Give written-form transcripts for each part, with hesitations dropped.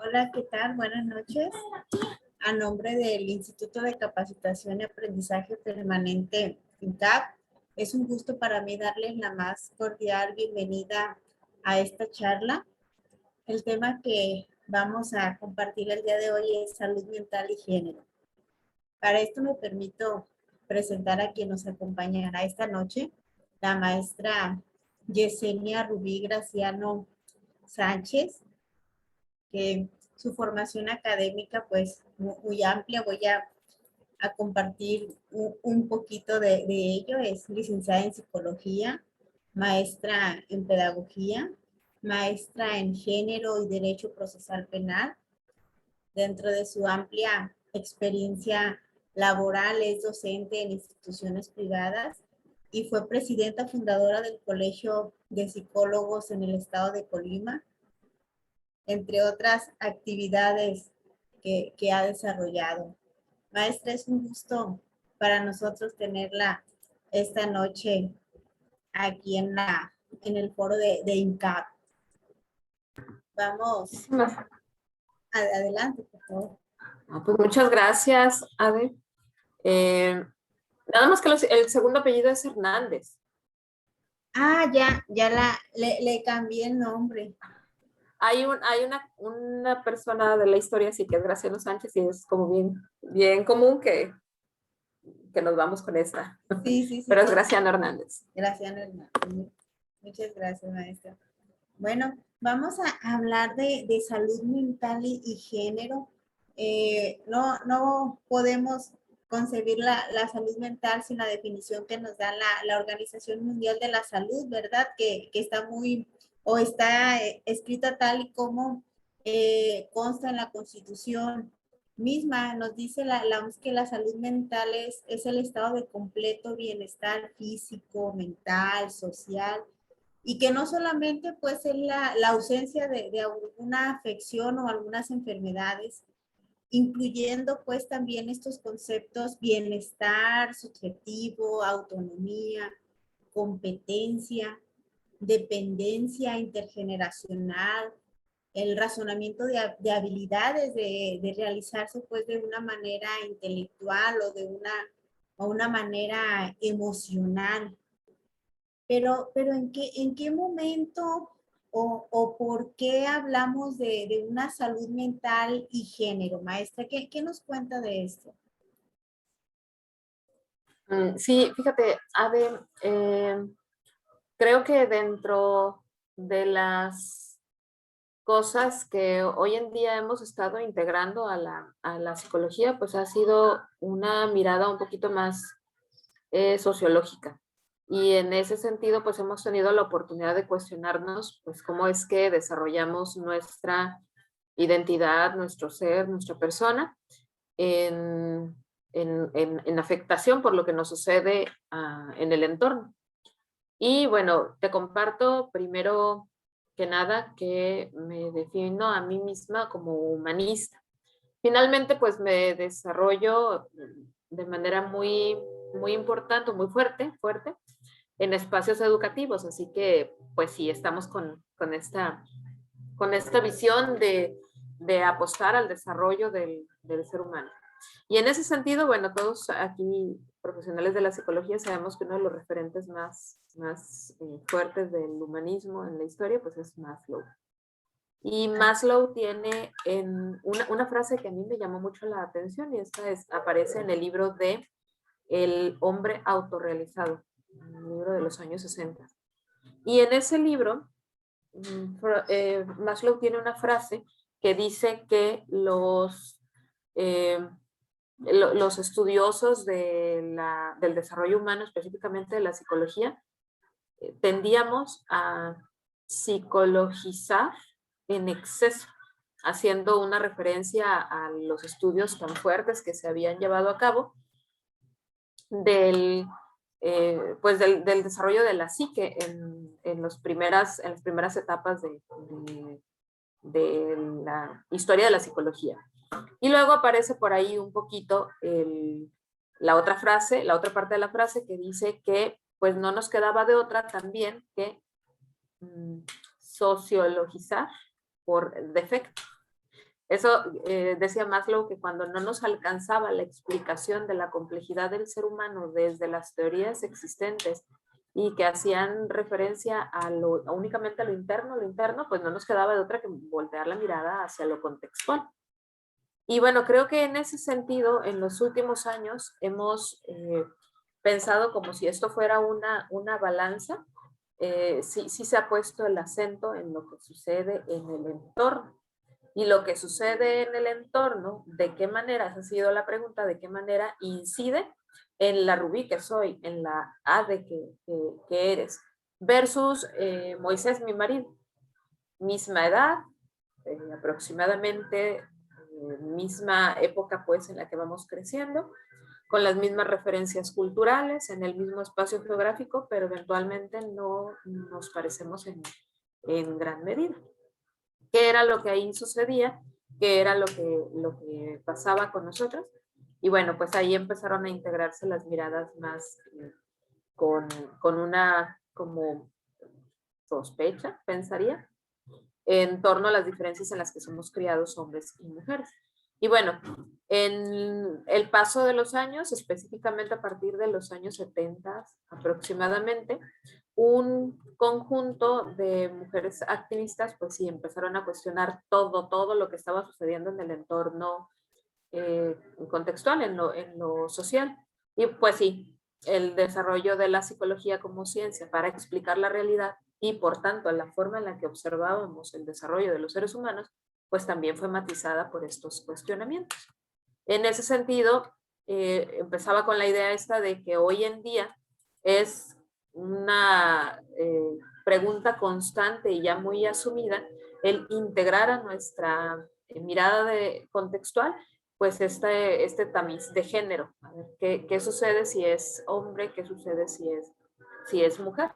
Hola, ¿qué tal? Buenas noches. A nombre del Instituto de Capacitación y Aprendizaje Permanente, INCAP, es un gusto para mí darles la más cordial bienvenida a esta charla. El tema que vamos a compartir el día de hoy es salud mental y género. Para esto me permito presentar a quien nos acompañará esta noche, la maestra Yesenia Rubí Graciano Sánchez, que su formación académica pues muy amplia. Voy a compartir un poquito de ello. Es licenciada en psicología, maestra en pedagogía, maestra en género y derecho procesal penal. Dentro de su amplia experiencia laboral es docente en instituciones privadas y fue presidenta fundadora del Colegio de Psicólogos en el estado de Colima, entre otras actividades que ha desarrollado. Maestra, es un gusto para nosotros tenerla esta noche aquí en el foro de INCAP. Vamos, adelante, por favor. Pues muchas gracias, Ade. Nada más que el segundo apellido es Hernández. Ya le cambié el nombre. Hay una persona de la historia, sí, que es Graciano Sánchez, y es como bien común que nos vamos con esta. Sí. Pero es Graciano Hernández. Graciano Hernández. Muchas gracias, maestra. Bueno, vamos a hablar de salud mental y género. No podemos concebir la salud mental sin la definición que nos da la Organización Mundial de la Salud, ¿verdad? Que está está escrita tal y como consta en la Constitución misma. Nos dice la OMS que la salud mental es el estado de completo bienestar físico, mental, social, y que no solamente pues es la ausencia de alguna afección o algunas enfermedades, incluyendo pues también estos conceptos: bienestar subjetivo, autonomía, competencia, dependencia intergeneracional, el razonamiento de habilidades de realizarse pues de una manera intelectual o una manera emocional. Pero ¿en qué momento o por qué hablamos de una salud mental y género, maestra? ¿Qué nos cuenta de esto? Sí, fíjate, Ade, creo que dentro de las cosas que hoy en día hemos estado integrando a la psicología, pues ha sido una mirada un poquito más sociológica. Y en ese sentido, pues hemos tenido la oportunidad de cuestionarnos, pues cómo es que desarrollamos nuestra identidad, nuestro ser, nuestra persona en afectación por lo que nos sucede en el entorno. Y bueno, te comparto primero que nada que me defino a mí misma como humanista. Finalmente, pues me desarrollo de manera muy importante, muy fuerte en espacios educativos. Así que, pues sí, estamos con esta visión de apostar al desarrollo del ser humano. Y en ese sentido, bueno, todos aquí profesionales de la psicología sabemos que uno de los referentes más fuertes del humanismo en la historia, pues es Maslow. Y Maslow tiene una frase que a mí me llamó mucho la atención, y esta aparece en el libro de El hombre autorrealizado, un libro de los años 60. Y en ese libro, Maslow tiene una frase que dice que los estudiosos del desarrollo humano, específicamente de la psicología, tendíamos a psicologizar en exceso, haciendo una referencia a los estudios tan fuertes que se habían llevado a cabo del desarrollo de la psique en las primeras etapas de la historia de la psicología. Y luego aparece por ahí un poquito la otra parte de la frase que dice que pues no nos quedaba de otra también que sociologizar por defecto. Eso decía Maslow, que cuando no nos alcanzaba la explicación de la complejidad del ser humano desde las teorías existentes y que hacían referencia únicamente a lo interno, pues no nos quedaba de otra que voltear la mirada hacia lo contextual. Y bueno, creo que en ese sentido, en los últimos años hemos pensado como si esto fuera una balanza. Sí se ha puesto el acento en lo que sucede en el entorno. Y lo que sucede en el entorno, ¿de qué manera? Esa ha sido la pregunta, ¿de qué manera incide en la Rubí que soy, en la Ade que eres? Versus Moisés, mi marido. Misma edad, aproximadamente misma época pues en la que vamos creciendo, con las mismas referencias culturales, en el mismo espacio geográfico, pero eventualmente no nos parecemos en gran medida. ¿Qué era lo que ahí sucedía? ¿Qué era lo que pasaba con nosotros? Y bueno, pues ahí empezaron a integrarse las miradas más con una como sospecha, pensaría, en torno a las diferencias en las que somos criados hombres y mujeres. Y bueno, en el paso de los años, específicamente a partir de los años 70 aproximadamente, un conjunto de mujeres activistas, pues sí, empezaron a cuestionar todo lo que estaba sucediendo en el entorno contextual, en lo social. Y pues sí, el desarrollo de la psicología como ciencia para explicar la realidad y por tanto la forma en la que observábamos el desarrollo de los seres humanos, pues también fue matizada por estos cuestionamientos. En ese sentido, empezaba con la idea esta de que hoy en día es una pregunta constante y ya muy asumida el integrar a nuestra mirada contextual pues este tamiz de género. A ver, ¿qué sucede si es hombre? ¿Qué sucede si es mujer?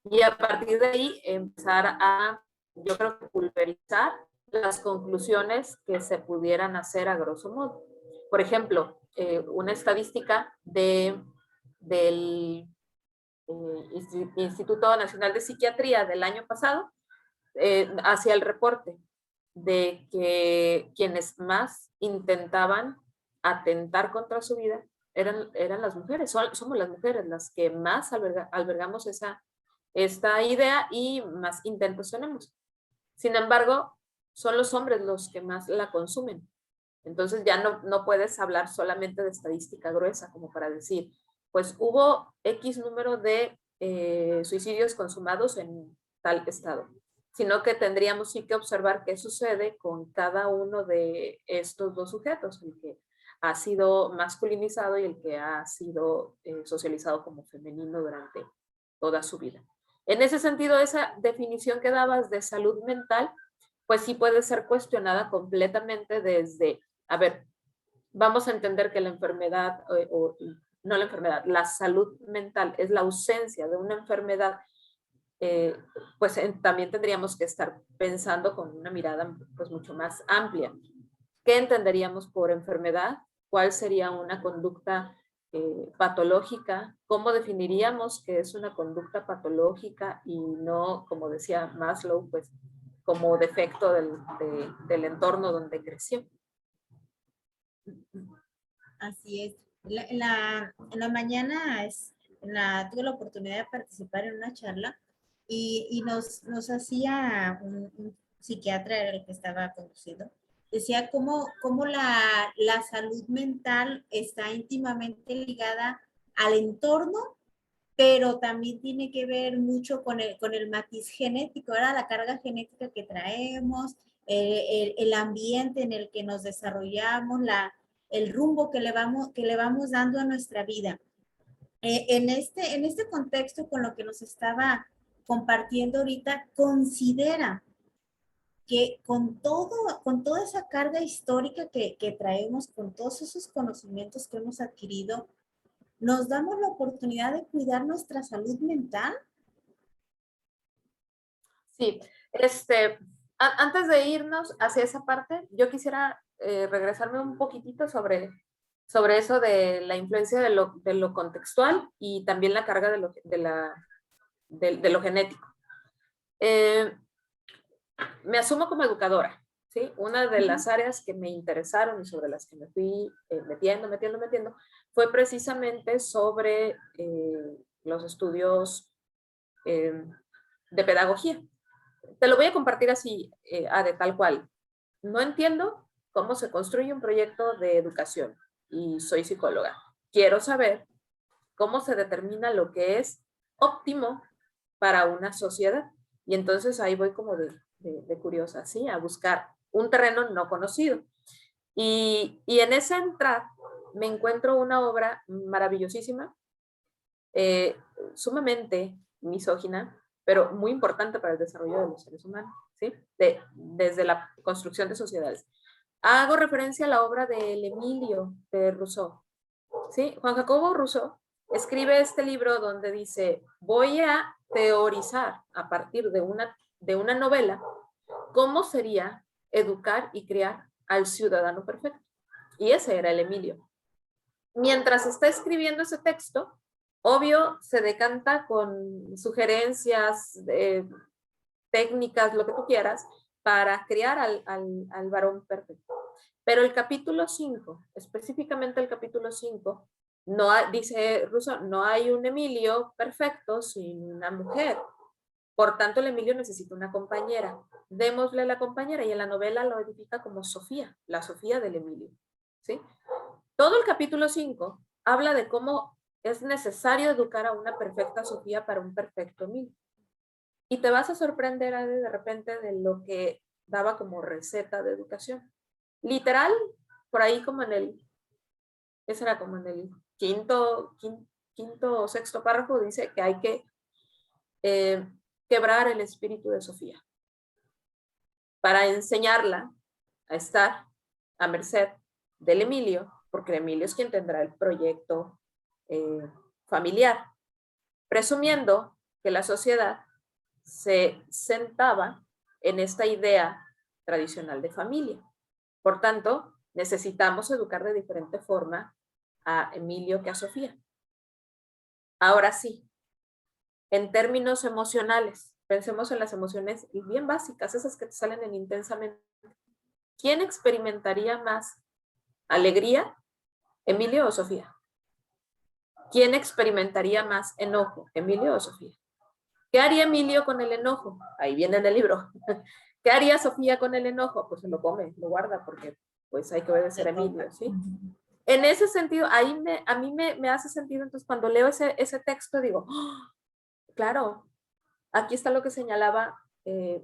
Y a partir de ahí empezar a, yo creo que pulverizar las conclusiones que se pudieran hacer a grosso modo. Por ejemplo, una estadística del Instituto Nacional de Psiquiatría del año pasado hacia el reporte de que quienes más intentaban atentar contra su vida eran las mujeres. Somos las mujeres las que más albergamos esta idea y más intentos tenemos. Sin embargo, son los hombres los que más la consumen. Entonces ya no puedes hablar solamente de estadística gruesa como para decir, pues hubo X número de suicidios consumados en tal estado, sino que tendríamos sí que observar qué sucede con cada uno de estos dos sujetos, el que ha sido masculinizado y el que ha sido socializado como femenino durante toda su vida. En ese sentido, esa definición que dabas de salud mental, pues sí puede ser cuestionada completamente desde, a ver, vamos a entender que la enfermedad, no la enfermedad, la salud mental es la ausencia de una enfermedad, pues también tendríamos que estar pensando con una mirada pues mucho más amplia. ¿Qué entenderíamos por enfermedad? ¿Cuál sería una conducta patológica? ¿Cómo definiríamos qué es una conducta patológica y no, como decía Maslow, pues como defecto del entorno donde creció? Así es. En la mañana tuve la oportunidad de participar en una charla y nos hacía un psiquiatra, era el que estaba conduciendo, decía cómo la salud mental está íntimamente ligada al entorno, pero también tiene que ver mucho con el matiz genético, ¿verdad? La carga genética que traemos, el ambiente en el que nos desarrollamos, el rumbo que le vamos dando a nuestra vida. En este contexto con lo que nos estaba compartiendo ahorita, considera que con toda esa carga histórica que traemos, con todos esos conocimientos que hemos adquirido, nos damos la oportunidad de cuidar nuestra salud mental. Sí, antes de irnos hacia esa parte, yo quisiera regresarme un poquitito sobre eso de la influencia de lo contextual y también la carga de lo genético. Me asumo como educadora ¿sí? Una de las áreas que me interesaron y sobre las que me fui metiendo, fue precisamente sobre los estudios de pedagogía. Te lo voy a compartir así, de tal cual. No entiendo cómo se construye un proyecto de educación y soy psicóloga. Quiero saber cómo se determina lo que es óptimo para una sociedad. Y entonces ahí voy como de curiosa, ¿sí? A buscar un terreno no conocido. Y en esa entrada me encuentro una obra maravillosísima, sumamente misógina, pero muy importante para el desarrollo de los seres humanos, ¿sí? Desde la construcción de sociedades. Hago referencia a la obra de Emilio de Rousseau, ¿sí? Juan Jacobo Rousseau escribe este libro donde dice, voy a teorizar a partir de una novela cómo sería educar y criar al ciudadano perfecto. Y ese era el Emilio. Mientras está escribiendo ese texto, obvio se decanta con sugerencias, técnicas, lo que tú quieras, para criar al varón perfecto. Pero el capítulo 5, específicamente el capítulo 5, dice Rousseau, no hay un Emilio perfecto sin una mujer. Por tanto, el Emilio necesita una compañera. Démosle la compañera y en la novela lo edifica como Sofía, la Sofía del Emilio. ¿Sí? Todo el capítulo 5 habla de cómo es necesario educar a una perfecta Sofía para un perfecto Emilio. Y te vas a sorprender de repente de lo que daba como receta de educación. Literal, por ahí como ese era como en el quinto o sexto párrafo, dice que hay que quebrar el espíritu de Sofía para enseñarla a estar a merced del Emilio, porque el Emilio es quien tendrá el proyecto familiar, presumiendo que la sociedad se sentaba en esta idea tradicional de familia. Por tanto, necesitamos educar de diferente forma a Emilio que a Sofía. Ahora sí, en términos emocionales, pensemos en las emociones bien básicas, esas que te salen en intensamente. ¿Quién experimentaría más alegría, Emilio o Sofía? ¿Quién experimentaría más enojo, Emilio o Sofía? ¿Qué haría Emilio con el enojo? Ahí viene en el libro. ¿Qué haría Sofía con el enojo? Pues se lo come, lo guarda, porque pues hay que obedecer a Emilio, ¿sí? En ese sentido, a mí me hace sentido, entonces cuando leo ese texto digo, ¡oh! Claro, aquí está lo que señalaba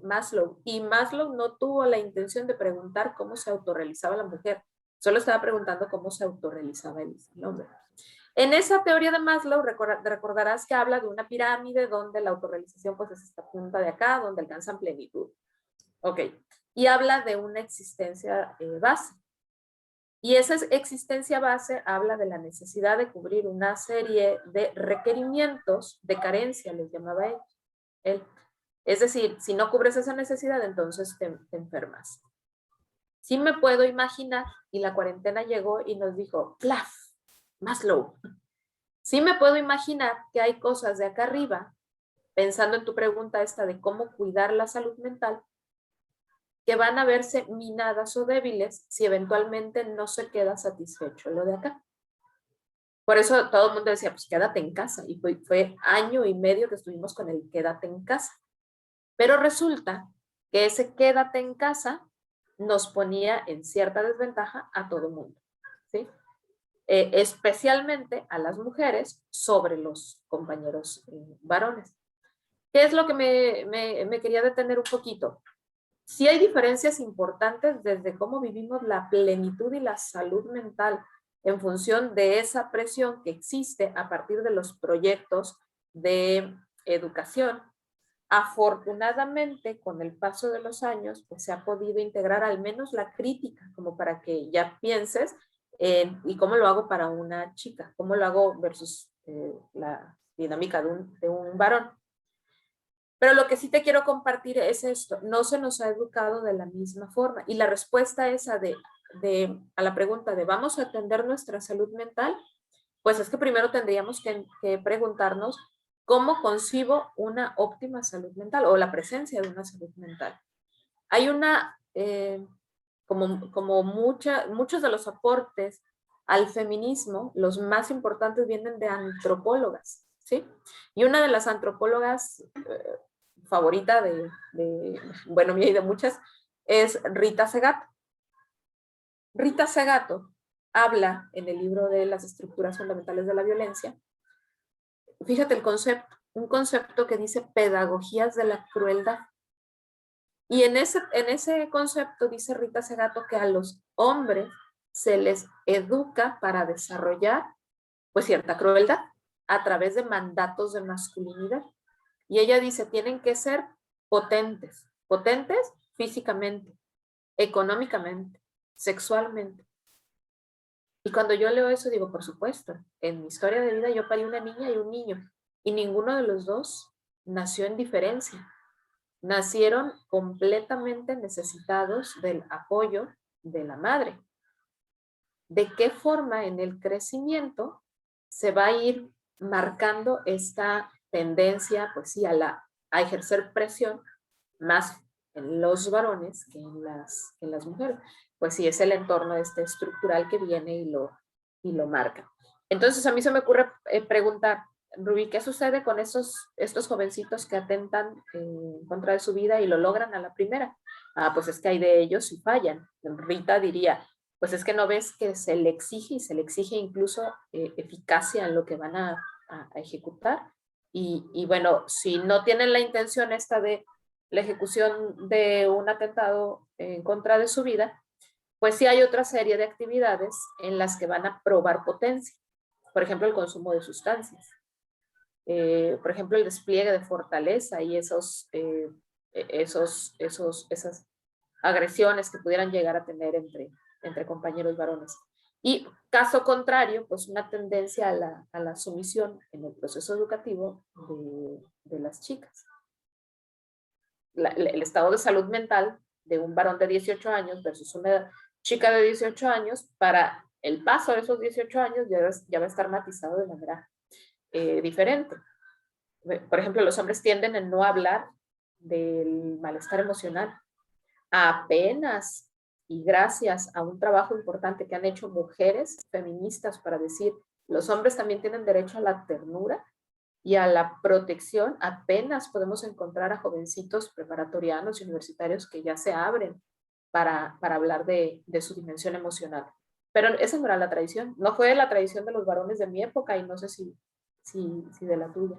Maslow, y Maslow no tuvo la intención de preguntar cómo se autorrealizaba la mujer, solo estaba preguntando cómo se autorrealizaba el hombre. En esa teoría de Maslow, recordarás que habla de una pirámide donde la autorrealización pues es esta punta de acá, donde alcanzan plenitud. Ok, y habla de una existencia base. Y esa existencia base habla de la necesidad de cubrir una serie de requerimientos de carencia, les llamaba él. Es decir, si no cubres esa necesidad, entonces te enfermas. Sí me puedo imaginar, y la cuarentena llegó y nos dijo, ¡plaf! Maslow. Sí me puedo imaginar que hay cosas de acá arriba, pensando en tu pregunta esta de cómo cuidar la salud mental, que van a verse minadas o débiles si eventualmente no se queda satisfecho lo de acá. Por eso todo el mundo decía, pues quédate en casa. Y fue año y medio que estuvimos con el quédate en casa. Pero resulta que ese quédate en casa nos ponía en cierta desventaja a todo el mundo, ¿sí? Especialmente a las mujeres sobre los compañeros varones. ¿Qué es lo que me quería detener un poquito? Sí hay diferencias importantes desde cómo vivimos la plenitud y la salud mental en función de esa presión que existe a partir de los proyectos de educación. Afortunadamente, con el paso de los años, pues se ha podido integrar al menos la crítica, como para que ya pienses y cómo lo hago para una chica, cómo lo hago versus la dinámica de un varón. Pero lo que sí te quiero compartir es esto, no se nos ha educado de la misma forma. Y la respuesta esa a la pregunta de ¿vamos a atender nuestra salud mental? Pues es que primero tendríamos que preguntarnos cómo concibo una óptima salud mental o la presencia de una salud mental. Hay una como muchos de los aportes al feminismo, los más importantes vienen de antropólogas, ¿sí? Y una de las antropólogas favorita bueno, mía y de muchas, es Rita Segato. Rita Segato habla en el libro de las estructuras fundamentales de la violencia, fíjate el concepto, un concepto que dice pedagogías de la crueldad. Y en ese concepto dice Rita Segato que a los hombres se les educa para desarrollar pues cierta crueldad a través de mandatos de masculinidad. Y ella dice, tienen que ser potentes, potentes físicamente, económicamente, sexualmente. Y cuando yo leo eso digo, por supuesto, en mi historia de vida yo parí una niña y un niño, y ninguno de los dos nació en diferencia. Nacieron completamente necesitados del apoyo de la madre. ¿De qué forma en el crecimiento se va a ir marcando esta tendencia, pues sí, a ejercer presión más en los varones que en las mujeres? Pues sí, es el entorno estructural que viene y lo marca. Entonces a mí se me ocurre preguntar, Rubí, ¿qué sucede con estos jovencitos que atentan en contra de su vida y lo logran a la primera? Pues es que hay de ellos y fallan. Rita diría, pues es que no ves que se le exige y se le exige incluso eficacia en lo que van a ejecutar. Y bueno, si no tienen la intención esta de la ejecución de un atentado en contra de su vida, pues sí hay otra serie de actividades en las que van a probar potencia. Por ejemplo, el consumo de sustancias. Por ejemplo, el despliegue de fortaleza y esas agresiones que pudieran llegar a tener entre compañeros varones. Y caso contrario, pues una tendencia a la sumisión en el proceso educativo de las chicas. El estado de salud mental de un varón de 18 años versus una chica de 18 años, para el paso de esos 18 años ya va a estar matizado de manera diferente. Por ejemplo, los hombres tienden a no hablar del malestar emocional. Apenas y gracias a un trabajo importante que han hecho mujeres feministas para decir, los hombres también tienen derecho a la ternura y a la protección, apenas podemos encontrar a jovencitos preparatorianos y universitarios que ya se abren para hablar de su dimensión emocional. Pero esa no era la tradición, no fue la tradición de los varones de mi época y no sé si de la tuya.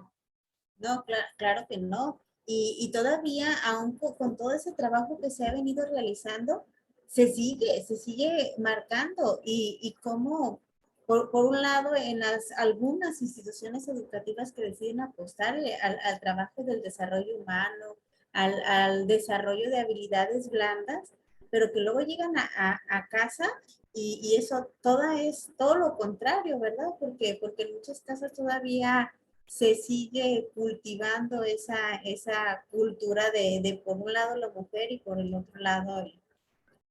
No, claro que no. Y todavía, aún con todo ese trabajo que se ha venido realizando, se sigue marcando. Y cómo, por un lado, en algunas instituciones educativas que deciden apostar al trabajo del desarrollo humano, al desarrollo de habilidades blandas, pero que luego llegan a casa y eso es todo lo contrario, ¿verdad? Porque en muchas casas todavía se sigue cultivando esa cultura de por un lado la mujer y por el otro lado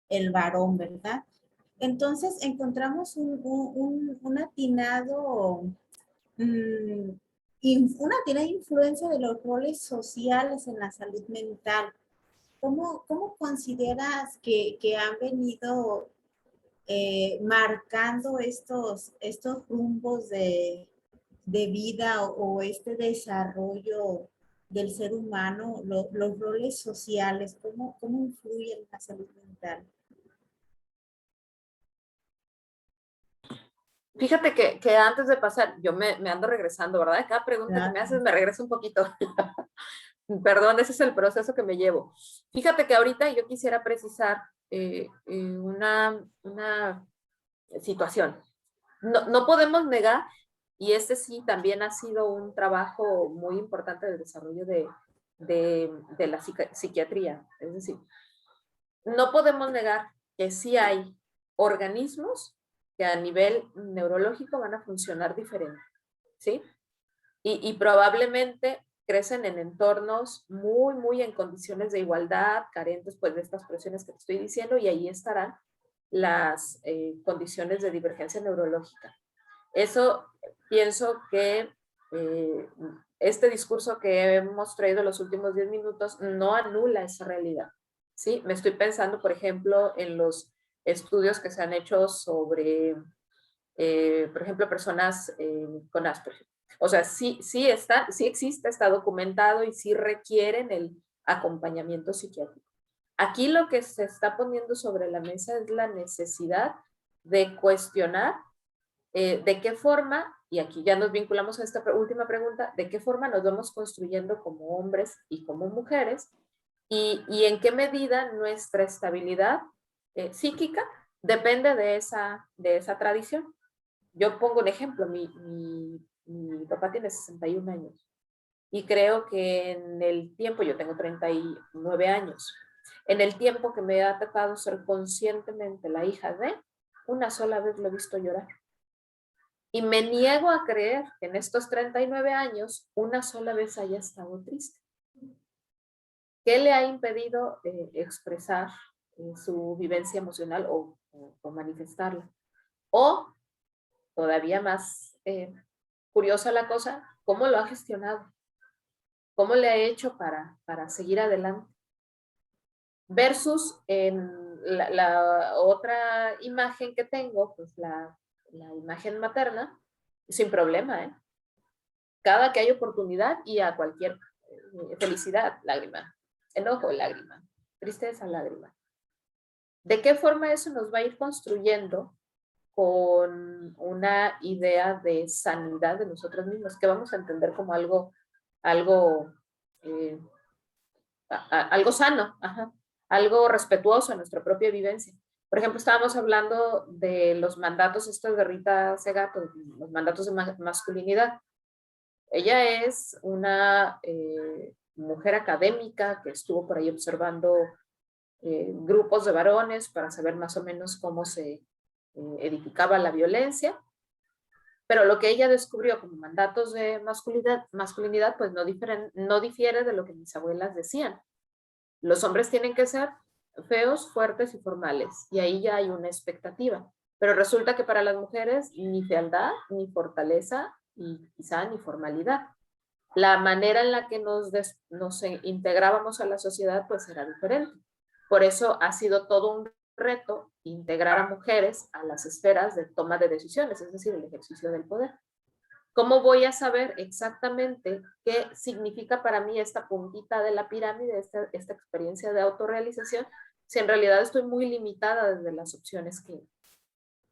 el varón, ¿verdad? Entonces encontramos un atinado, una atinada influencia de los roles sociales en la salud mental. ¿Cómo consideras que han venido marcando estos rumbos de vida o este desarrollo del ser humano, los roles sociales, cómo influyen en la salud mental? Fíjate que antes de pasar, yo me ando regresando, ¿verdad? Cada pregunta que me haces me regresa un poquito. Perdón, ese es el proceso que me llevo. Fíjate que ahorita yo quisiera precisar una situación. No podemos negar, y este sí también ha sido un trabajo muy importante del desarrollo de la psiquiatría. Es decir, no podemos negar que sí hay organismos que a nivel neurológico van a funcionar diferente, ¿sí? Y probablemente crecen en entornos muy en condiciones de igualdad, carentes pues de estas presiones que te estoy diciendo, y ahí estarán las condiciones de divergencia neurológica. Eso pienso que este discurso que hemos traído los últimos 10 minutos no anula esa realidad. ¿sí? Me estoy pensando, por ejemplo, en los estudios que se han hecho sobre, por ejemplo, personas con Asperger. O sea, sí existe, está documentado y sí requieren el acompañamiento psiquiátrico. Aquí lo que se está poniendo sobre la mesa es la necesidad de cuestionar de qué forma, y aquí ya nos vinculamos a esta última pregunta, de qué forma nos vamos construyendo como hombres y como mujeres, y en qué medida nuestra estabilidad psíquica depende de esa tradición. Yo pongo un ejemplo, mi papá tiene 61 años y creo que en el tiempo, yo tengo 39 años, en el tiempo que me ha tocado ser conscientemente la hija de, una sola vez lo he visto llorar. Y me niego a creer que en estos 39 años una sola vez haya estado triste. ¿Qué le ha impedido expresar su vivencia emocional o manifestarla? O, todavía más curiosa la cosa, ¿cómo lo ha gestionado? ¿Cómo le ha hecho para seguir adelante? Versus en la otra imagen que tengo, pues la imagen materna, sin problema, ¿eh? Cada que hay oportunidad y a cualquier felicidad, lágrima, enojo, lágrima, tristeza, lágrima. ¿De qué forma eso nos va a ir construyendo con una idea de sanidad de nosotros mismos, que vamos a entender como algo, eh, algo sano, ajá, algo respetuoso a nuestra propia vivencia? Por ejemplo, estábamos hablando de los mandatos estos de Rita Segato, los mandatos de masculinidad. Ella es una mujer académica que estuvo por ahí observando grupos de varones para saber más o menos cómo se edificaba la violencia, pero lo que ella descubrió como mandatos de masculinidad pues no difiere de lo que mis abuelas decían. Los hombres tienen que ser feos, fuertes y formales, y ahí ya hay una expectativa. Pero resulta que para las mujeres ni fealdad, ni fortaleza, y quizá ni formalidad. La manera en la que nos integrábamos a la sociedad pues era diferente. Por eso ha sido todo un reto integrar a mujeres a las esferas de toma de decisiones, es decir, el ejercicio del poder. ¿Cómo voy a saber exactamente qué significa para mí esta puntita de la pirámide, esta experiencia de autorrealización, si en realidad estoy muy limitada desde las opciones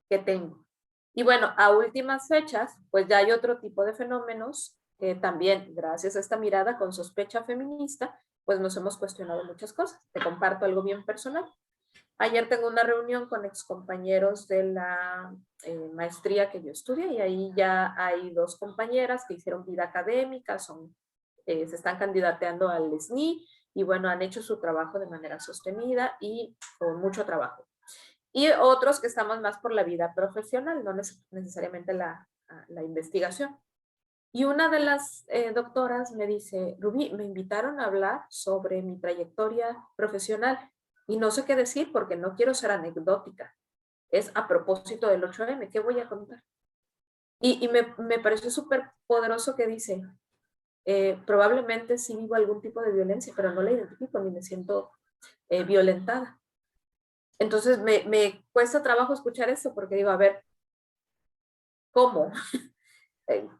que tengo? Y bueno, a últimas fechas, pues ya hay otro tipo de fenómenos que también, gracias a esta mirada con sospecha feminista, pues nos hemos cuestionado muchas cosas. Te comparto algo bien personal. Ayer tengo una reunión con excompañeros de la maestría que yo estudié, y ahí ya hay dos compañeras que hicieron vida académica, se están candidateando al SNI y bueno, han hecho su trabajo de manera sostenida y con mucho trabajo. Y otros que estamos más por la vida profesional, no necesariamente la investigación. Y una de las doctoras me dice, Rubí, me invitaron a hablar sobre mi trayectoria profesional y no sé qué decir porque no quiero ser anecdótica. Es a propósito del 8M, ¿qué voy a contar? Y me pareció súper poderoso que dice, probablemente sí vivo algún tipo de violencia, pero no la identifico ni me siento violentada. Entonces me cuesta trabajo escuchar esto porque digo, a ver, ¿cómo?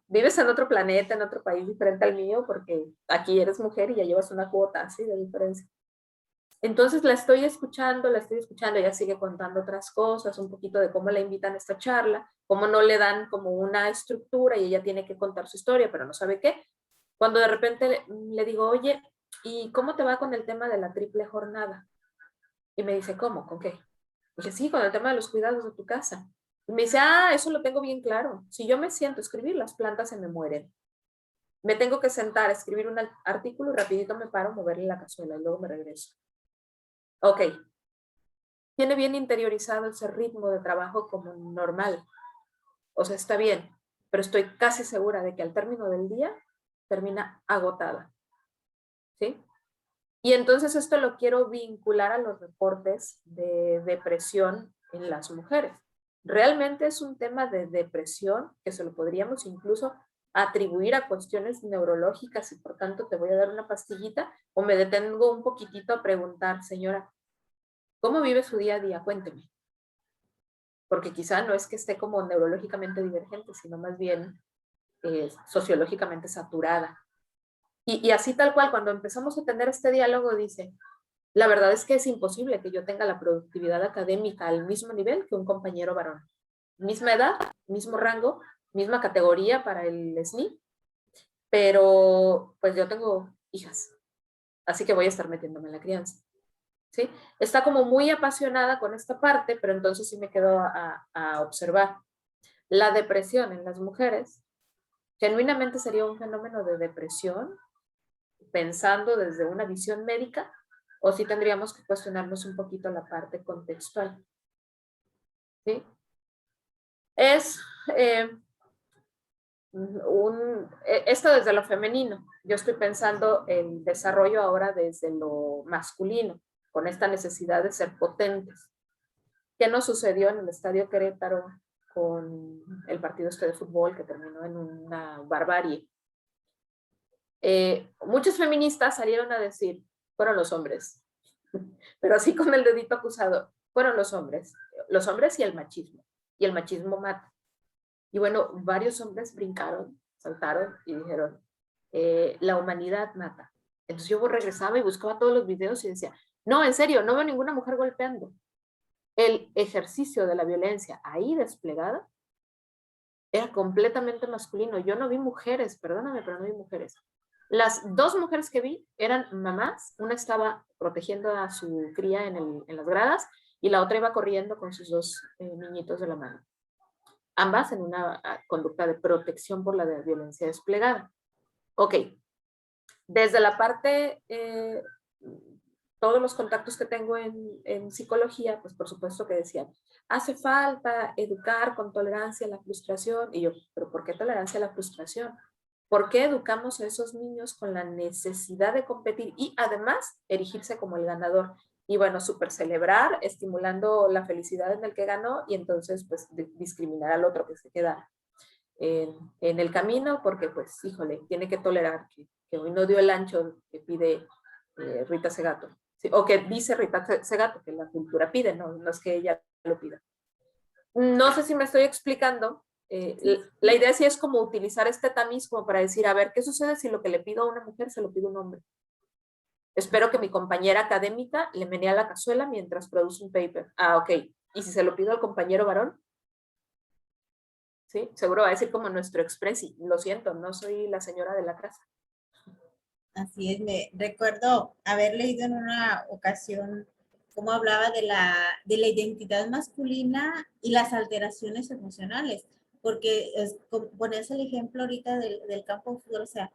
Vives en otro planeta, en otro país diferente al mío, porque aquí eres mujer y ya llevas una cuota así de diferencia. Entonces la estoy escuchando, ella sigue contando otras cosas, un poquito de cómo la invitan a esta charla, cómo no le dan como una estructura y ella tiene que contar su historia, pero no sabe qué. Cuando de repente le digo, oye, ¿y cómo te va con el tema de la triple jornada? Y me dice, ¿cómo? ¿Con qué? Dije, sí, con el tema de los cuidados de tu casa. Y me dice, eso lo tengo bien claro. Si yo me siento a escribir, las plantas se me mueren. Me tengo que sentar a escribir un artículo y rapidito me paro, moverle la cazuela y luego me regreso. Ok. Tiene bien interiorizado ese ritmo de trabajo como normal. O sea, está bien, pero estoy casi segura de que al término del día termina agotada. ¿Sí? Y entonces esto lo quiero vincular a los reportes de depresión en las mujeres. Realmente es un tema de depresión que se lo podríamos incluso atribuir a cuestiones neurológicas y por tanto te voy a dar una pastillita, o me detengo un poquitito a preguntar, señora, ¿Cómo vive su día a día? Cuénteme. Porque quizá no es que esté como neurológicamente divergente, sino más bien sociológicamente saturada. Y así tal cual, cuando empezamos a tener este diálogo, dice, la verdad es que es imposible que yo tenga la productividad académica al mismo nivel que un compañero varón. Misma edad, mismo rango, misma categoría para el SNI, pero pues yo tengo hijas, así que voy a estar metiéndome en la crianza. ¿Sí? Está como muy apasionada con esta parte, pero entonces sí me quedo a observar. La depresión en las mujeres, genuinamente sería un fenómeno de depresión, pensando desde una visión médica, o si tendríamos que cuestionarnos un poquito la parte contextual. ¿Sí? Es esto desde lo femenino. Yo estoy pensando el desarrollo ahora desde lo masculino, con esta necesidad de ser potentes. ¿Qué nos sucedió en el Estadio Querétaro con el partido este de fútbol que terminó en una barbarie? Muchos feministas salieron a decir, fueron los hombres, pero así con el dedito acusado, fueron los hombres y el machismo mata. Y bueno, varios hombres brincaron, saltaron y dijeron, la humanidad mata. Entonces yo regresaba y buscaba todos los videos y decía, no, en serio, no veo ninguna mujer golpeando. El ejercicio de la violencia ahí desplegada era completamente masculino. Yo no vi mujeres, perdóname, pero no vi mujeres. Las dos mujeres que vi eran mamás, una estaba protegiendo a su cría en las gradas y la otra iba corriendo con sus dos niñitos de la mano. Ambas en una conducta de protección por la violencia desplegada. Ok, desde la parte, todos los contactos que tengo en psicología, pues por supuesto que decían, hace falta educar con tolerancia a la frustración. Y yo, ¿pero por qué tolerancia a la frustración? ¿Por qué educamos a esos niños con la necesidad de competir y además erigirse como el ganador? Y bueno, súper celebrar, estimulando la felicidad en el que ganó y entonces pues discriminar al otro que se queda en el camino porque pues, híjole, tiene que tolerar que hoy no dio el ancho que pide Rita Segato. ¿Sí? O que dice Rita Segato, que la cultura pide, no es que ella lo pida. No sé si me estoy explicando. La idea sí es como utilizar este tamiz como para decir, a ver, ¿qué sucede si lo que le pido a una mujer se lo pido a un hombre? Espero que mi compañera académica le menea la cazuela mientras produce un paper. Ah, ok. ¿Y si se lo pido al compañero varón? ¿Sí? Seguro va a decir como nuestro expresi. Lo siento, no soy la señora de la casa. Así es, me recuerdo haber leído en una ocasión cómo hablaba de la identidad masculina y las alteraciones emocionales, porque pones el ejemplo ahorita del campo de fútbol, o sea,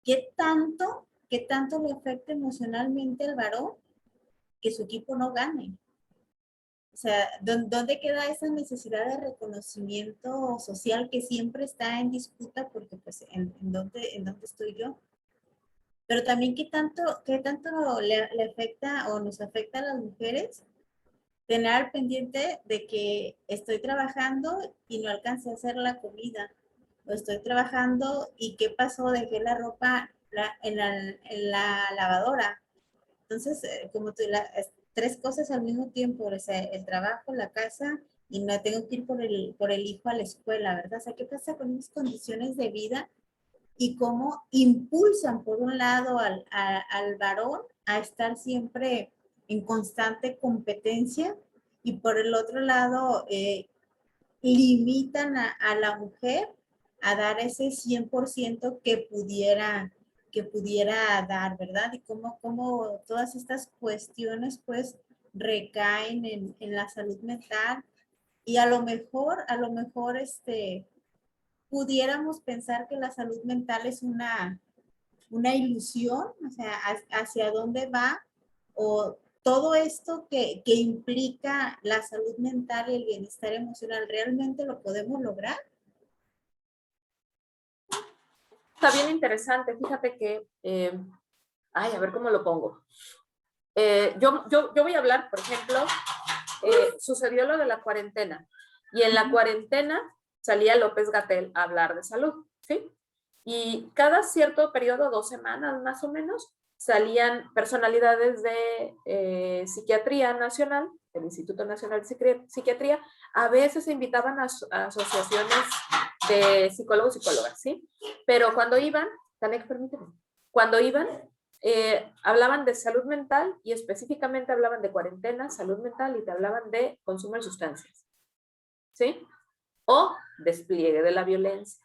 qué tanto le afecta emocionalmente al varón que su equipo no gane? O sea, ¿dónde queda esa necesidad de reconocimiento social que siempre está en disputa? Porque pues, ¿en dónde estoy yo? Pero también qué tanto le afecta o nos afecta a las mujeres tener al pendiente de que estoy trabajando y no alcancé a hacer la comida, o estoy trabajando y qué pasó, dejé la ropa en la lavadora. Entonces, como tú, tres cosas al mismo tiempo, o sea, el trabajo, la casa y no tengo que ir por el hijo a la escuela, ¿verdad? O sea, ¿qué pasa con mis condiciones de vida y cómo impulsan por un lado al varón a estar siempre en constante competencia y por el otro lado limitan a la mujer a dar ese 100% que pudiera dar, ¿verdad? Y cómo todas estas cuestiones pues recaen en la salud mental y a lo mejor pudiéramos pensar que la salud mental es una ilusión, o sea, hacia dónde va, o todo esto que implica la salud mental y el bienestar emocional, ¿realmente lo podemos lograr? Está bien interesante, fíjate que, a ver cómo lo pongo. Yo voy a hablar, por ejemplo, sucedió lo de la cuarentena y en la cuarentena salía López Gatell a hablar de salud, ¿sí? Y cada cierto periodo, 2 semanas más o menos, salían personalidades de Psiquiatría Nacional, del Instituto Nacional de Psiquiatría. A veces se invitaban a asociaciones de psicólogos y psicólogas, ¿sí? Pero cuando iban, Tanek, permíteme, cuando iban, hablaban de salud mental y específicamente hablaban de cuarentena, salud mental, y te hablaban de consumo de sustancias, ¿sí? O despliegue de la violencia.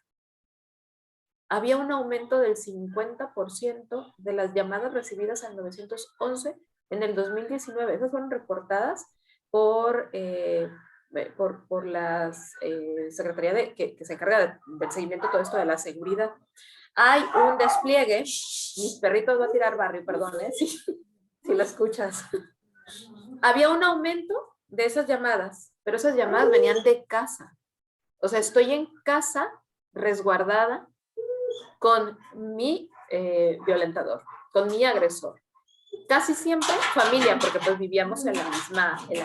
Había un aumento del 50% de las llamadas recibidas al 911 en el 2019. Esas fueron reportadas por la Secretaría que se encarga del seguimiento de todo esto de la seguridad. Hay un despliegue, mis perritos van a tirar barrio, perdón, si lo escuchas. Había un aumento de esas llamadas, pero esas llamadas venían de casa. O sea, estoy en casa resguardada con mi violentador, con mi agresor. Casi siempre familia, porque pues vivíamos en la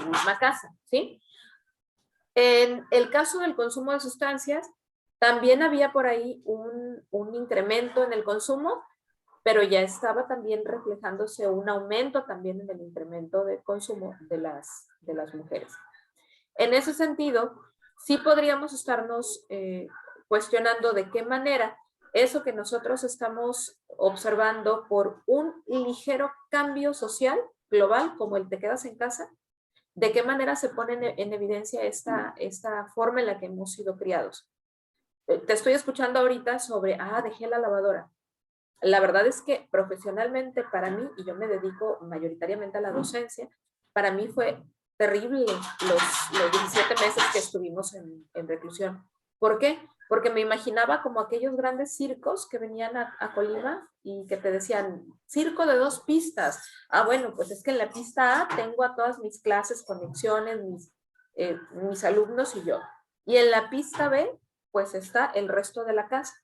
misma casa, ¿sí? En el caso del consumo de sustancias, también había por ahí un incremento en el consumo, pero ya estaba también reflejándose un aumento también en el incremento de consumo de las mujeres. En ese sentido, sí podríamos estarnos cuestionando de qué manera eso que nosotros estamos observando por un ligero cambio social global, como el te quedas en casa, de qué manera se pone en evidencia esta forma en la que hemos sido criados. Te estoy escuchando ahorita sobre, dejé la lavadora. La verdad es que profesionalmente para mí, y yo me dedico mayoritariamente a la docencia, para mí fue terrible los 17 meses que estuvimos en reclusión. ¿Por qué? Porque me imaginaba como aquellos grandes circos que venían a Colima y que te decían, circo de 2 pistas. Bueno, pues es que en la pista A tengo a todas mis clases, conexiones, mis alumnos y yo. Y en la pista B, pues está el resto de la casa.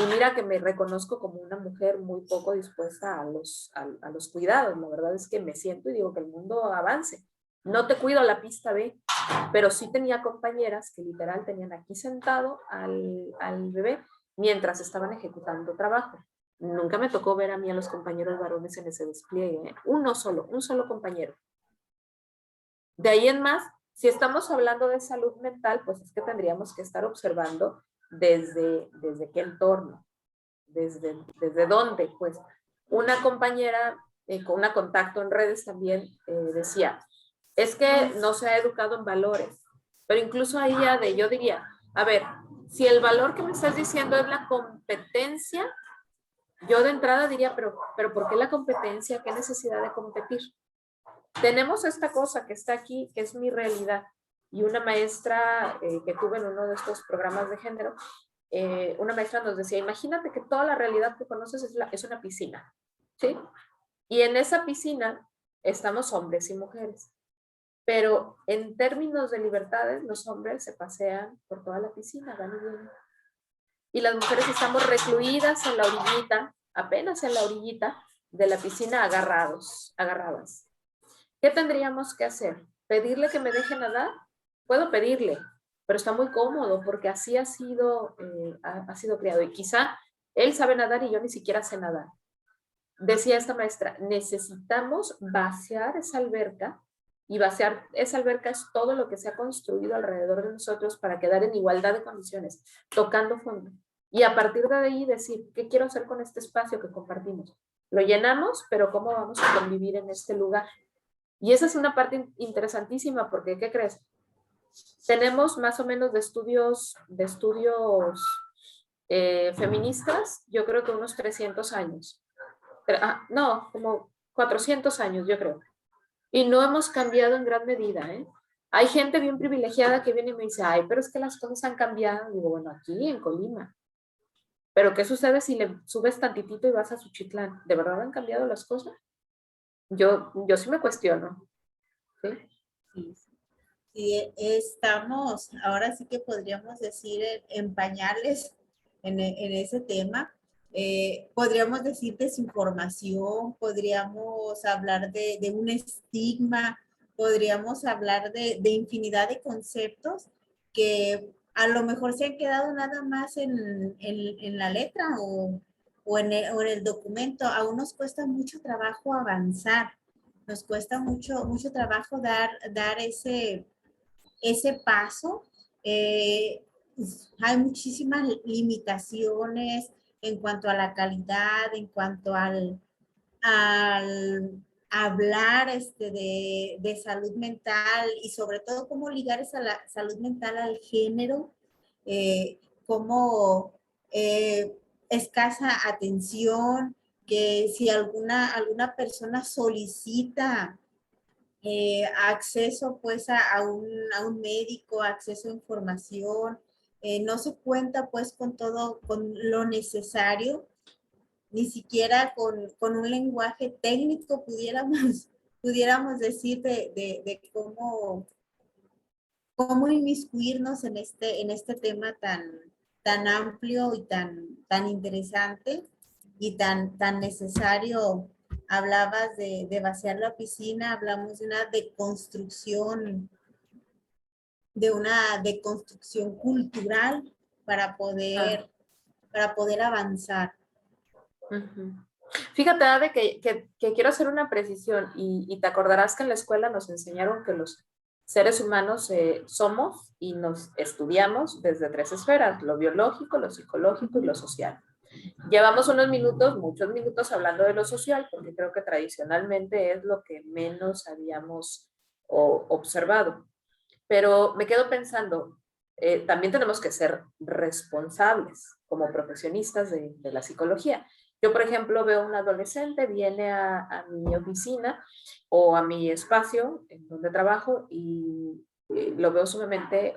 Y mira que me reconozco como una mujer muy poco dispuesta a los cuidados. La verdad es que me siento y digo que el mundo avance. No te cuido la pista B, pero sí tenía compañeras que literal tenían aquí sentado al bebé mientras estaban ejecutando trabajo. Nunca me tocó ver a mí a los compañeros varones en ese despliegue, ¿eh? Un solo compañero. De ahí en más, si estamos hablando de salud mental, pues es que tendríamos que estar observando desde qué entorno, desde dónde. Pues una compañera con una contacto en redes también decía, es que no se ha educado en valores, pero incluso ahí yo diría, a ver, si el valor que me estás diciendo es la competencia, yo de entrada diría, pero ¿por qué la competencia? ¿Qué necesidad de competir? Tenemos esta cosa que está aquí, que es mi realidad. Y una maestra que tuve en uno de estos programas de género, una maestra nos decía, imagínate que toda la realidad que conoces es una piscina, ¿sí? Y en esa piscina estamos hombres y mujeres. Pero en términos de libertades, los hombres se pasean por toda la piscina, van y vienen. Y las mujeres estamos recluidas en la orillita, apenas en la orillita de la piscina, agarradas. ¿Qué tendríamos que hacer? ¿Pedirle que me deje nadar? Puedo pedirle, pero está muy cómodo porque así ha sido criado. Y quizá él sabe nadar y yo ni siquiera sé nadar. Decía esta maestra, necesitamos vaciar esa alberca, y vaciar esa alberca es todo lo que se ha construido alrededor de nosotros para quedar en igualdad de condiciones, tocando fondo. Y a partir de ahí decir, ¿qué quiero hacer con este espacio que compartimos? Lo llenamos, pero ¿cómo vamos a convivir en este lugar? Y esa es una parte interesantísima porque, ¿qué crees? Tenemos más o menos de estudios feministas, yo creo que unos 300 años. No, como 400 años, yo creo. Y no hemos cambiado en gran medida, ¿eh? Hay gente bien privilegiada que viene y me dice, pero es que las cosas han cambiado. Digo, bueno, aquí en Colima. Pero ¿qué sucede si le subes tantitito y vas a Suchitlán? ¿De verdad han cambiado las cosas? Yo sí me cuestiono. ¿Sí? Sí, estamos, ahora sí que podríamos decir en pañales en ese tema. Podríamos decir desinformación, podríamos hablar de un estigma, podríamos hablar de infinidad de conceptos que a lo mejor se han quedado nada más en la letra o en el documento. Aún nos cuesta mucho trabajo avanzar, nos cuesta mucho trabajo dar ese paso. Hay muchísimas limitaciones en cuanto a la calidad, en cuanto al hablar de salud mental y sobre todo cómo ligar esa salud mental al género, cómo escasa atención, que si alguna persona solicita acceso pues a un médico, acceso a información, no se cuenta pues con todo, con lo necesario, ni siquiera con un lenguaje técnico pudiéramos decir de cómo inmiscuirnos en este tema tan amplio y tan interesante y tan necesario. Hablabas de vaciar la piscina, hablamos de una deconstrucción cultural para Claro. poder avanzar. Ujú. Fíjate, Ade, que quiero hacer una precisión y te acordarás que en la escuela nos enseñaron que los seres humanos somos y nos estudiamos desde tres esferas: lo biológico, lo psicológico y lo social. Llevamos unos minutos, muchos minutos hablando de lo social, porque creo que tradicionalmente es lo que menos habíamos observado. Pero me quedo pensando, también tenemos que ser responsables como profesionistas de la psicología. Yo, por ejemplo, veo un adolescente, viene a mi oficina o a mi espacio en donde trabajo y lo veo sumamente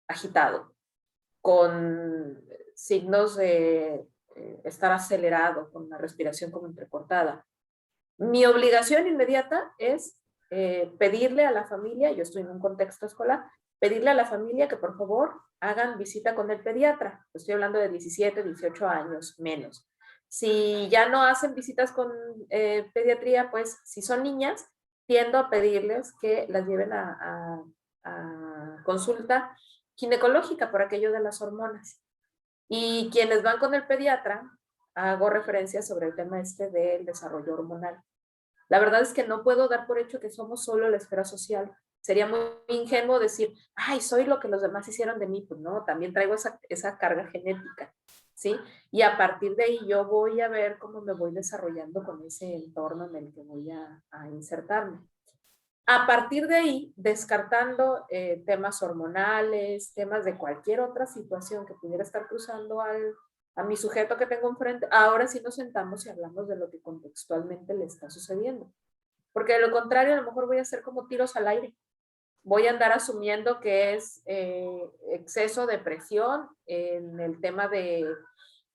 agitado, con signos de estar acelerado, con una respiración como entrecortada. Mi obligación inmediata es pedirle a la familia, yo estoy en un contexto escolar, pedirle a la familia que por favor hagan visita con el pediatra. Estoy hablando de 17, 18 años menos. Si ya no hacen visitas con pediatría, pues si son niñas, tiendo a pedirles que las lleven a consulta ginecológica por aquello de las hormonas. Y quienes van con el pediatra, hago referencia sobre el tema este del desarrollo hormonal. La verdad es que no puedo dar por hecho que somos solo la esfera social. Sería muy ingenuo decir, ay, soy lo que los demás hicieron de mí. Pues no, también traigo esa carga genética, ¿sí? Y a partir de ahí yo voy a ver cómo me voy desarrollando con ese entorno en el que voy a insertarme. A partir de ahí, descartando temas hormonales, temas de cualquier otra situación que pudiera estar cruzando a mi sujeto que tengo enfrente, ahora sí nos sentamos y hablamos de lo que contextualmente le está sucediendo. Porque de lo contrario, a lo mejor voy a hacer como tiros al aire. Voy a andar asumiendo que es exceso de presión en el tema de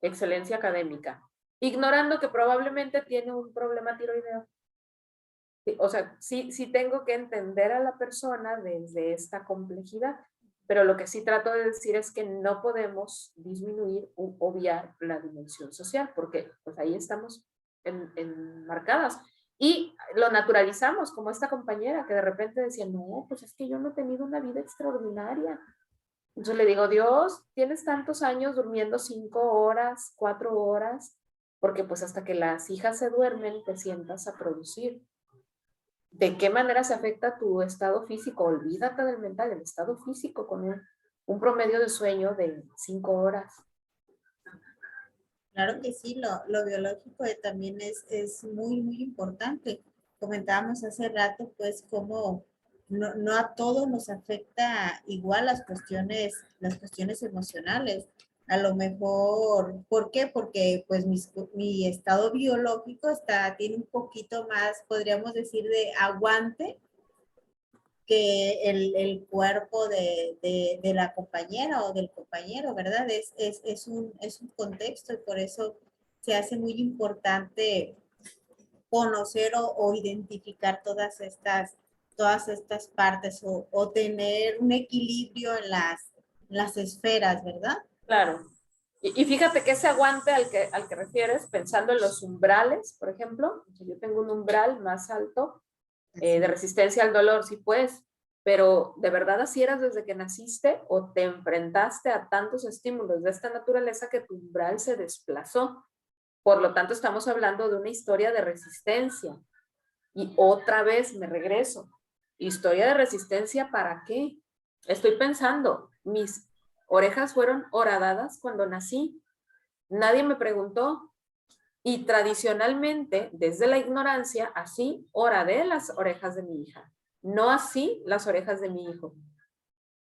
excelencia académica, ignorando que probablemente tiene un problema tiroideo. O sea, sí tengo que entender a la persona desde esta complejidad, pero lo que sí trato de decir es que no podemos disminuir o obviar la dimensión social, porque pues ahí estamos marcadas. Y lo naturalizamos, como esta compañera que de repente decía, no, pues es que yo no he tenido una vida extraordinaria. Entonces le digo, Dios, tienes tantos años durmiendo 5 horas, 4 horas, porque pues hasta que las hijas se duermen te sientas a producir. ¿De qué manera se afecta tu estado físico? Olvídate del mental, el estado físico con un promedio de sueño de 5 horas. Claro que sí, lo biológico también es muy importante. Comentábamos hace rato, pues, cómo no a todos nos afecta igual las cuestiones emocionales. A lo mejor, ¿por qué? Porque pues mi estado biológico tiene un poquito más, podríamos decir, de aguante que el cuerpo de la compañera o del compañero, ¿verdad? Es un contexto y por eso se hace muy importante conocer o identificar todas estas partes o tener un equilibrio en las esferas, ¿verdad? Claro. Y fíjate que ese aguante al que refieres, pensando en los umbrales, por ejemplo, yo tengo un umbral más alto de resistencia al dolor, sí, pues, pero ¿de verdad así eras desde que naciste o te enfrentaste a tantos estímulos de esta naturaleza que tu umbral se desplazó? Por lo tanto, estamos hablando de una historia de resistencia. Y otra vez me regreso. ¿Historia de resistencia para qué? Estoy pensando, mis orejas fueron horadadas cuando nací. Nadie me preguntó. Y tradicionalmente, desde la ignorancia, así horadé las orejas de mi hija. No así las orejas de mi hijo.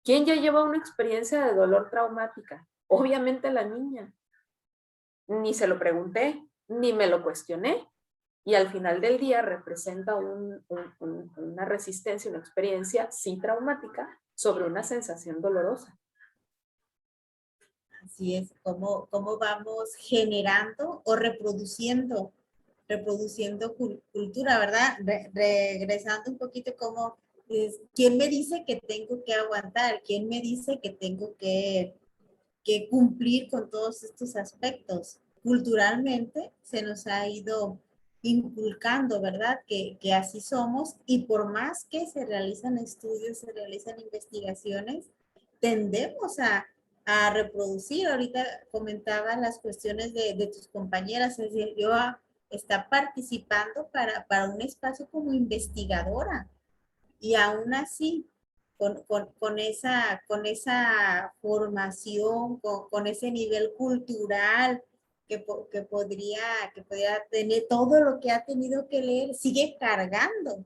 ¿Quién ya lleva una experiencia de dolor traumática? Obviamente la niña. Ni se lo pregunté, ni me lo cuestioné. Y al final del día representa una resistencia, una experiencia sí traumática sobre una sensación dolorosa. Así es, cómo vamos generando o reproduciendo cultura, ¿verdad? Regresando un poquito como, ¿quién me dice que tengo que aguantar? ¿Quién me dice que tengo que cumplir con todos estos aspectos? Culturalmente se nos ha ido inculcando, ¿verdad? Que así somos, y por más que se realizan estudios, se realizan investigaciones, tendemos a reproducir. Ahorita comentaba las cuestiones de tus compañeras, es decir, yo está participando para un espacio como investigadora, y aún así, con esa formación, con ese nivel cultural que podría tener, todo lo que ha tenido que leer, sigue cargando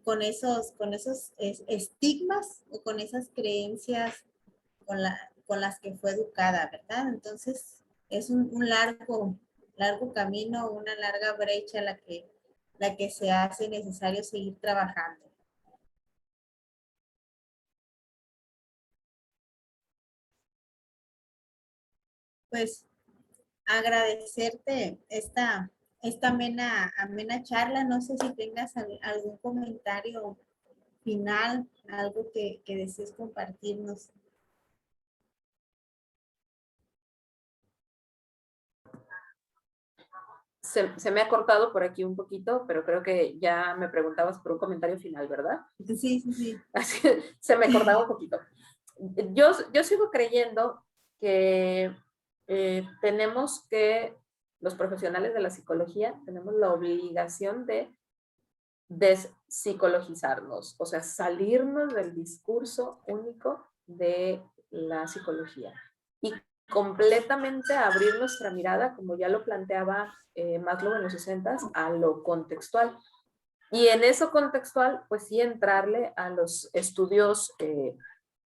con esos estigmas o con esas creencias con las que fue educada, ¿verdad? Entonces, es un largo camino, una larga brecha la que se hace necesario seguir trabajando. Pues agradecerte esta amena charla. No sé si tengas algún comentario final, algo que desees compartirnos. Se me ha cortado por aquí un poquito, pero creo que ya me preguntabas por un comentario final, ¿verdad? Sí, sí, sí. Así, se me cortaba un poquito. Yo sigo creyendo que tenemos que, los profesionales de la psicología, tenemos la obligación de despsicologizarnos, o sea, salirnos del discurso único de la psicología y completamente abrir nuestra mirada, como ya lo planteaba Maslow en los 60s, a lo contextual. Y en eso contextual, pues sí, entrarle a los estudios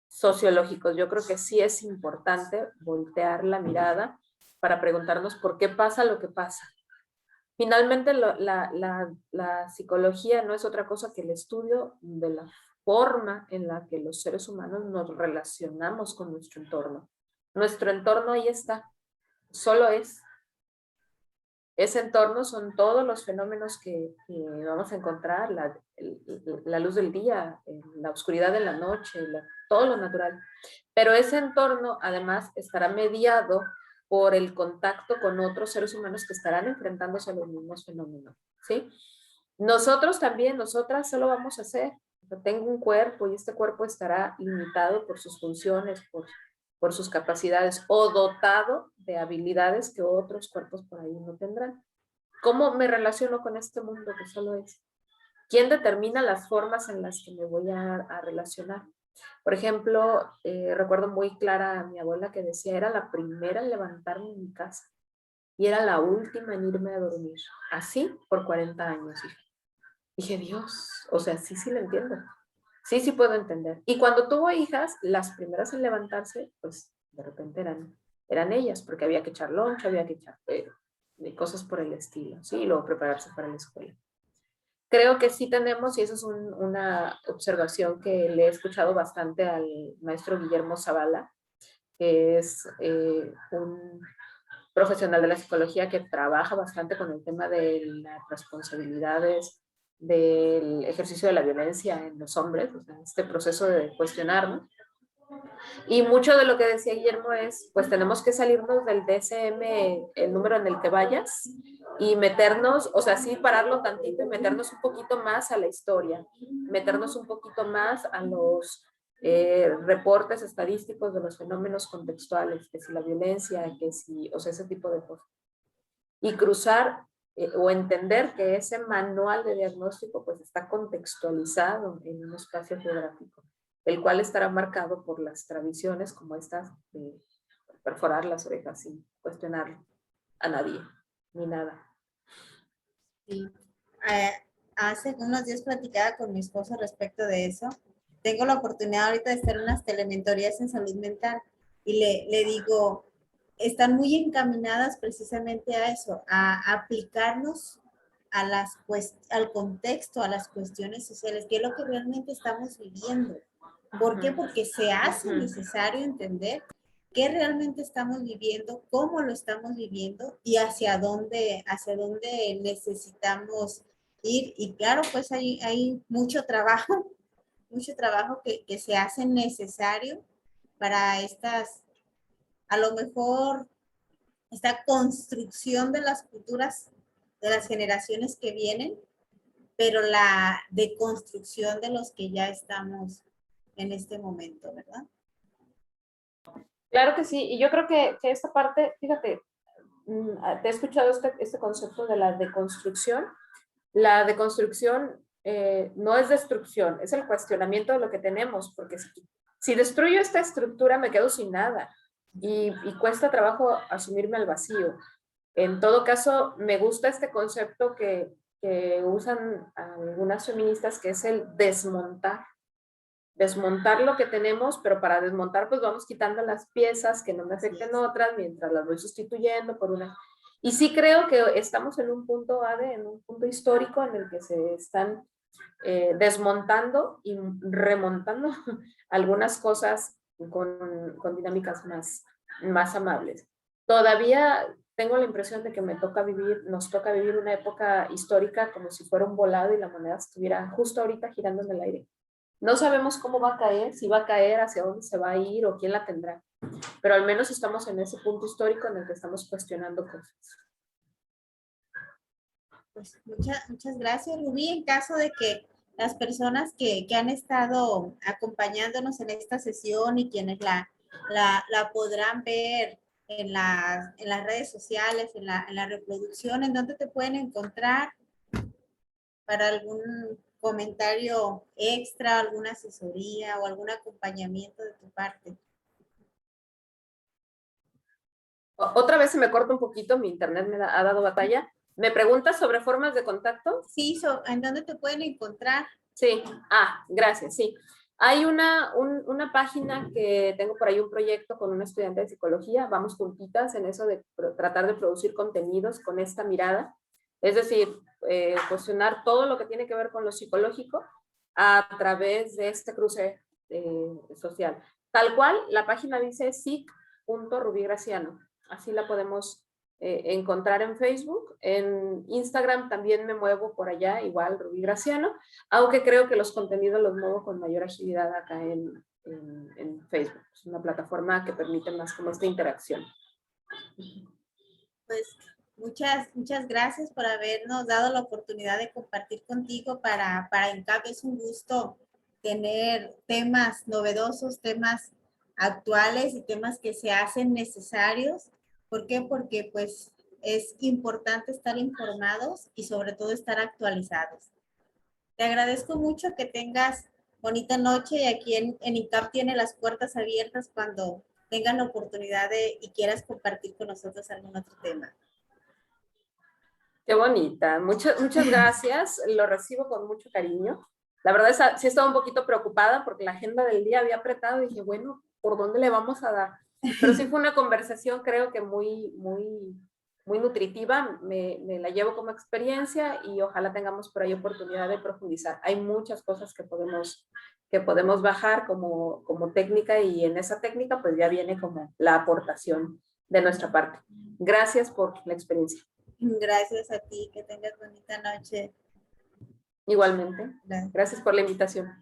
sociológicos. Yo creo que sí es importante voltear la mirada para preguntarnos por qué pasa lo que pasa. Finalmente, la psicología no es otra cosa que el estudio de la forma en la que los seres humanos nos relacionamos con nuestro entorno. Nuestro entorno ahí está, solo es. Ese entorno son todos los fenómenos que vamos a encontrar, la luz del día, la oscuridad de la noche, todo lo natural. Pero ese entorno además estará mediado por el contacto con otros seres humanos que estarán enfrentándose a los mismos fenómenos, ¿sí? Nosotros también, nosotras solo vamos a hacer, tengo un cuerpo y este cuerpo estará limitado por sus funciones, por sus capacidades o dotado de habilidades que otros cuerpos por ahí no tendrán. ¿Cómo me relaciono con este mundo que solo es? ¿Quién determina las formas en las que me voy a relacionar? Por ejemplo, recuerdo muy clara a mi abuela que decía, era la primera en levantarme en mi casa y era la última en irme a dormir. Así por 40 años, hija. Dije, Dios, o sea, sí lo entiendo. Sí puedo entender. Y cuando tuvo hijas, las primeras en levantarse, pues de repente eran ellas, porque había que echar lonche, había que echar cosas por el estilo, ¿sí? Y luego prepararse para la escuela. Creo que sí tenemos, y eso es una observación que le he escuchado bastante al maestro Guillermo Zavala, que es un profesional de la psicología que trabaja bastante con el tema de las responsabilidades del ejercicio de la violencia en los hombres, o sea, este proceso de cuestionarnos. Y mucho de lo que decía Guillermo es, pues tenemos que salirnos del DSM, el número en el que vayas, y meternos, o sea, sí pararlo tantito y meternos un poquito más a la historia, meternos un poquito más a los reportes estadísticos de los fenómenos contextuales, que si la violencia, que si, o sea, ese tipo de cosas. Y cruzar o entender que ese manual de diagnóstico pues está contextualizado en un espacio geográfico, el cual estará marcado por las tradiciones como estas de perforar las orejas sin cuestionar a nadie, ni nada. Sí. Hace unos días platicaba con mi esposo respecto de eso. Tengo la oportunidad ahorita de hacer unas telementorías en salud mental y le digo, están muy encaminadas precisamente a eso, a aplicarnos a al contexto, a las cuestiones sociales, que es lo que realmente estamos viviendo. ¿Por qué? Porque se hace necesario entender qué realmente estamos viviendo, cómo lo estamos viviendo y hacia dónde necesitamos ir. Y claro, pues hay mucho trabajo que se hace necesario para estas, a lo mejor, esta construcción de las culturas, de las generaciones que vienen, pero la deconstrucción de los que ya estamos en este momento, ¿verdad? Claro que sí, y yo creo que esta parte, fíjate, te he escuchado este concepto de la deconstrucción. La deconstrucción no es destrucción, es el cuestionamiento de lo que tenemos, porque si destruyo esta estructura me quedo sin nada y cuesta trabajo asumirme al vacío. En todo caso, me gusta este concepto que usan algunas feministas, que es el desmontar. Desmontar lo que tenemos, pero para desmontar pues vamos quitando las piezas que no me afecten otras mientras las voy sustituyendo por una. Y sí creo que estamos en un punto, Ade, en un punto histórico en el que se están desmontando y remontando algunas cosas con dinámicas más amables. Todavía tengo la impresión de que nos toca vivir una época histórica como si fuera un volado y la moneda estuviera justo ahorita girando en el aire. No sabemos cómo va a caer, si va a caer, hacia dónde se va a ir o quién la tendrá, pero al menos estamos en ese punto histórico en el que estamos cuestionando cosas. Pues muchas gracias, Rubí. En caso de que las personas que han estado acompañándonos en esta sesión y quienes la podrán ver en las redes sociales, en la reproducción, ¿en dónde te pueden encontrar para algún comentario extra, alguna asesoría o algún acompañamiento de tu parte? Otra vez se me corta un poquito, mi internet ha dado batalla. ¿Me preguntas sobre formas de contacto? Sí, ¿en dónde te pueden encontrar? Sí, gracias, sí. Hay una página que tengo por ahí un proyecto con una estudiante de psicología, vamos juntitas en eso de tratar de producir contenidos con esta mirada, es decir, cuestionar todo lo que tiene que ver con lo psicológico a través de este cruce social. Tal cual, la página dice sic.rubigraciano, así la podemos encontrar en Facebook. En Instagram también me muevo por allá, igual Rubí Graciano, aunque creo que los contenidos los muevo con mayor agilidad acá en Facebook. Es una plataforma que permite más como esta interacción. Pues muchas gracias por habernos dado la oportunidad de compartir contigo para INCAP. Es un gusto tener temas novedosos, temas actuales y temas que se hacen necesarios. ¿Por qué? Porque pues es importante estar informados y sobre todo estar actualizados. Te agradezco mucho, que tengas bonita noche, y aquí en INCAP tiene las puertas abiertas cuando tengan la oportunidad y quieras compartir con nosotros algún otro tema. Qué bonita, muchas gracias, lo recibo con mucho cariño. La verdad es que sí estaba un poquito preocupada porque la agenda del día había apretado y dije, bueno, ¿por dónde le vamos a dar? Pero sí fue una conversación, creo que muy nutritiva, me la llevo como experiencia y ojalá tengamos por ahí oportunidad de profundizar. Hay muchas cosas que podemos bajar como técnica, y en esa técnica pues ya viene como la aportación de nuestra parte. Gracias por la experiencia. Gracias a ti, que tengas bonita noche. Igualmente. Gracias por la invitación.